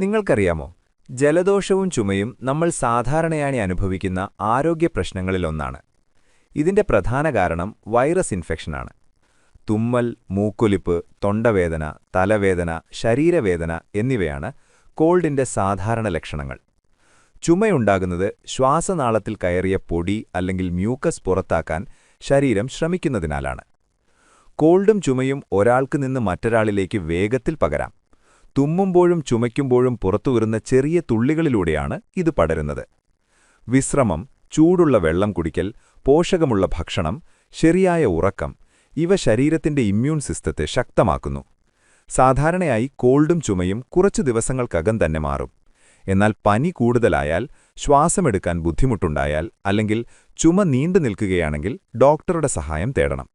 നിങ്ങൾക്കറിയാമോ, ജലദോഷവും ചുമയും നമ്മൾ സാധാരണയായി അനുഭവിക്കുന്ന ആരോഗ്യ പ്രശ്നങ്ങളിലൊന്നാണ്. ഇതിന്റെ പ്രധാന കാരണം വൈറസ് ഇൻഫെക്ഷനാണ്. തുമ്മൽ, മൂക്കൊലിപ്പ്, തൊണ്ടവേദന, തലവേദന, ശരീരവേദന എന്നിവയാണ് കോൾഡിന്റെ സാധാരണ ലക്ഷണങ്ങൾ. ചുമയുണ്ടാകുന്നത് ശ്വാസനാളത്തിൽ കയറിയ പൊടി അല്ലെങ്കിൽ മ്യൂക്കസ് പുറത്താക്കാൻ ശരീരം ശ്രമിക്കുന്നതിനാലാണ്. കോൾഡും ചുമയും ഒരാൾക്ക് നിന്ന് മറ്റൊരാളിലേക്ക് വേഗത്തിൽ പകരാം. തുമ്മുമ്പോഴും ചുമയ്ക്കുമ്പോഴും പുറത്തുവരുന്ന ചെറിയ തുള്ളികളിലൂടെയാണ് ഇത് പടരുന്നത്. വിശ്രമം, ചൂടുള്ള വെള്ളം കുടിക്കൽ, പോഷകമുള്ള ഭക്ഷണം, ശരിയായ ഉറക്കം ഇവ ശരീരത്തിന്റെ ഇമ്മ്യൂൺ സിസ്റ്റത്തെ ശക്തമാക്കുന്നു. സാധാരണയായി കോൾഡും ചുമയും കുറച്ചു ദിവസങ്ങൾക്കകം തന്നെ മാറും. എന്നാൽ പനി കൂടുതലായാൽ, ശ്വാസമെടുക്കാൻ ബുദ്ധിമുട്ടുണ്ടായാൽ അല്ലെങ്കിൽ ചുമ നീണ്ടു നിൽക്കുകയാണെങ്കിൽ ഡോക്ടറുടെ സഹായം തേടണം.